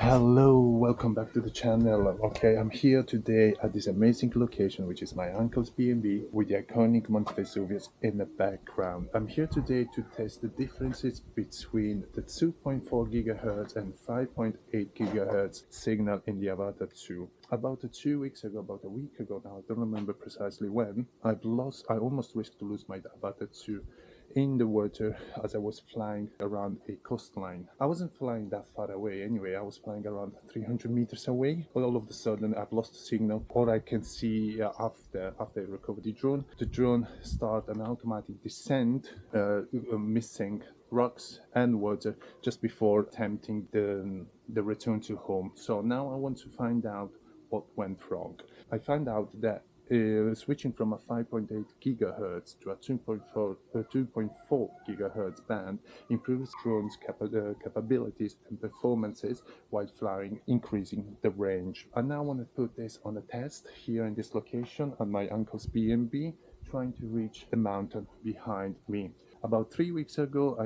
Hello, welcome back to the channel. Okay, I'm here today at this amazing location, which is my uncle's B&B with the iconic Mount Vesuvius in the background. I'm here today to test the differences between the 2.4 gigahertz and 5.8 gigahertz signal in the Avata 2. About 2 weeks ago, about a week ago now, I don't remember precisely when, I almost risked to lose my Avata 2 in the water as I was flying around a coastline. I wasn't flying that far away anyway, I was flying around 300 meters away, but all of a sudden I've lost the signal. All I can see after I recovered the drone start an automatic descent, missing rocks and water just before attempting the return to home. So now I want to find out what went wrong. I found out that switching from a 5.8 gigahertz to a 2.4 gigahertz band improves drones' capabilities and performances while flying, increasing the range. I now want to put this on a test here in this location at my uncle's B&B, trying to reach the mountain behind me. About 3 weeks ago,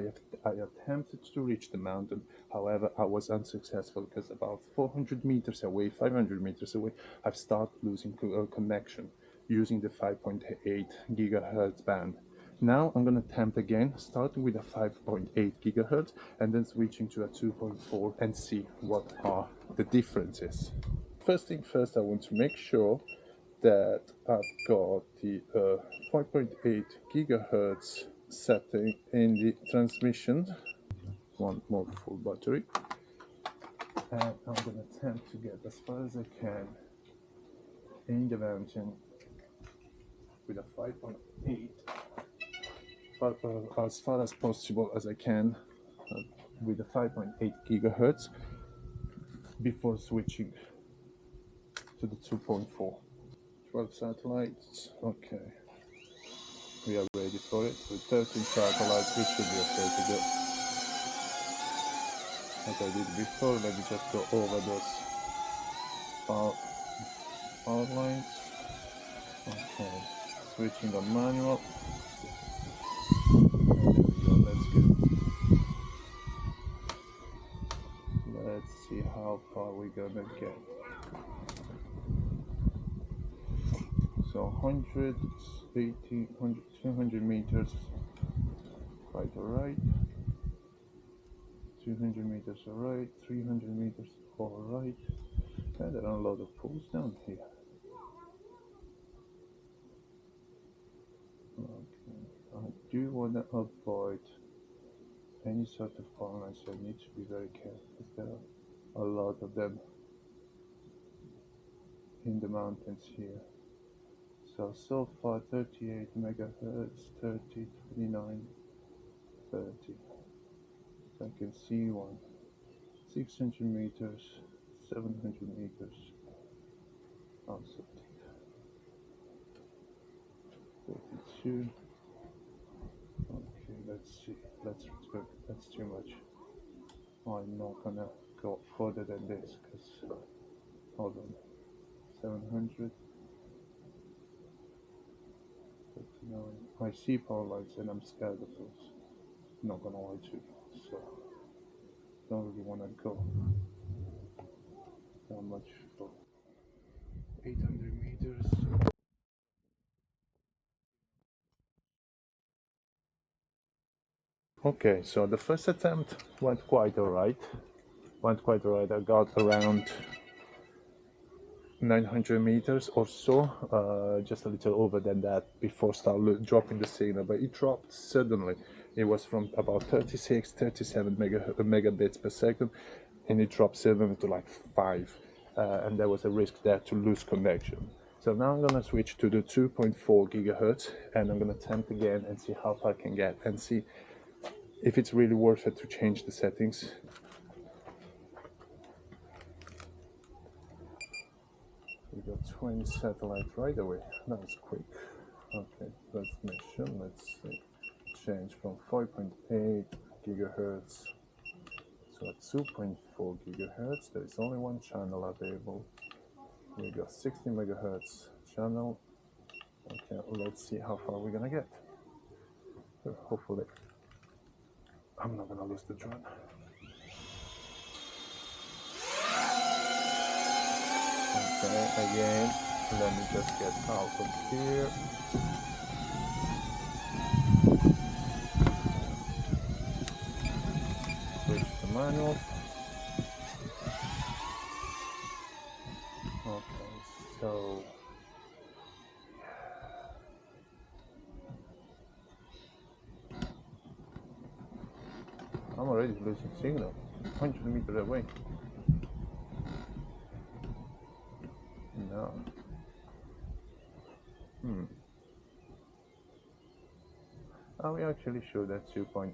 I attempted to reach the mountain. However, I was unsuccessful because about 400 meters away, 500 meters away, I've started losing connection using the 5.8 gigahertz band. Now I'm going to attempt again, starting with a 5.8 gigahertz and then switching to a 2.4 and see what are the differences. First thing first, I want to make sure that I've got the 5.8 gigahertz setting in the transmission. One more full battery, and I'm going to attempt to get as far as I can in the mountain with a 5.8, as far as possible as I can with a 5.8 gigahertz before switching to the 2.4. 12 satellites. Okay, we are ready for it. With 13 satellites, we should be okay to go. As I did before, let me just go over those power lines. Okay, switching on manual. And there we go, let's go. Let's see how far we're gonna get. So 180, 200 meters, quite alright. 200 meters alright, 300 meters alright. And there are a lot of pools down here. Okay, I do want to avoid any sort of power lines, so I need to be very careful because there are a lot of them in the mountains here. So far 38 megahertz, 30, 29, 30. So I can see one. 600 meters, 700 meters. Also 32. Okay, let's see. Let's go. That's too much. I'm not gonna go further than this because hold on. 700. 39. I see power lines and I'm scared of those. Not gonna lie to you. So don't really wanna go that much for 800 meters. Okay, so the first attempt went quite alright. I got around 900 meters or so, just a little over than that before start dropping the signal, but it dropped suddenly. It was from about 36, 37 megabits per second, and it dropped suddenly to like 5, and there was a risk there to lose connection. So now I'm gonna switch to the 2.4 gigahertz, and I'm gonna attempt again and see how far I can get, and see if it's really worth it to change the settings. We got 20 satellites right away. That was quick. Okay, let's mission. Let's see. Change from 5.8 gigahertz to a 2.4 gigahertz. There is only one channel available. We got 60 megahertz channel. Okay, let's see how far we're gonna get. Hopefully, I'm not gonna lose the drone. Okay, again, let me just get out of here. Switch to manual. Okay, so I'm already losing signal 100 meters away. No. I will actually show that 2.4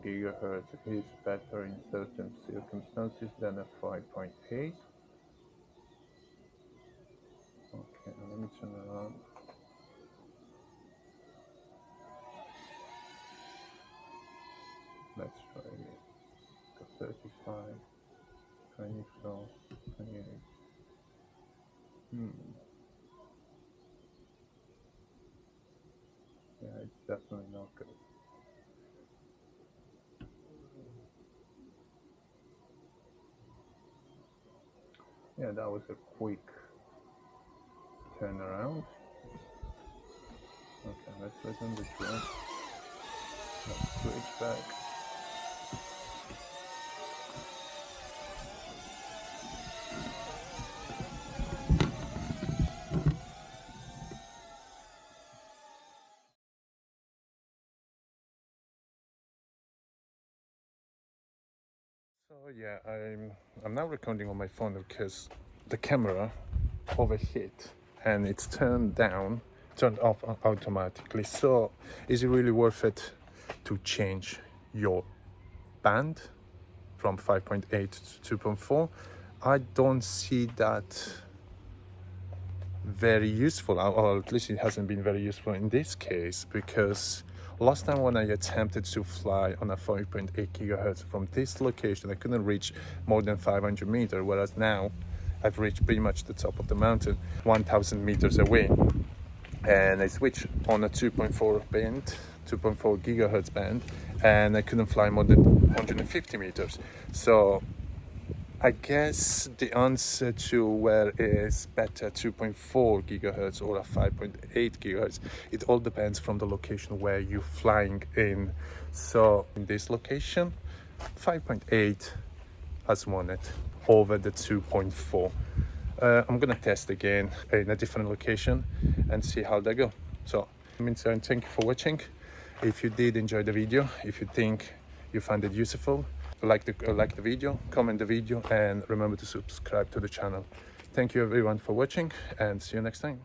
gigahertz is better in certain circumstances than a 5.8. Okay, let me turn around. Let's try it. 35, 24, 28. Yeah, it's definitely not good. Yeah, that was a quick turnaround. Okay, let's listen to the track. Let's switch back. So yeah, I'm now recording on my phone because the camera overheat and it's turned off automatically. So is it really worth it to change your band from 5.8 to 2.4? I don't see that very useful, or at least it hasn't been very useful in this case, because last time when I attempted to fly on a 5.8 gigahertz from this location, I couldn't reach more than 500 meters, whereas now I've reached pretty much the top of the mountain, 1000 meters away, and I switched on a 2.4 band, 2.4 gigahertz band, and I couldn't fly more than 150 meters. So I guess the answer to where is better 2.4 gigahertz or a 5.8 gigahertz, it all depends from the location where you're flying in. So in this location, 5.8 has won it over the 2.4. I'm gonna test again in a different location and see how they go. So thank you for watching. If you did enjoy the video, if you think you find it useful, like the video, comment the video, and remember to subscribe to the channel. Thank you everyone for watching, and see you next time.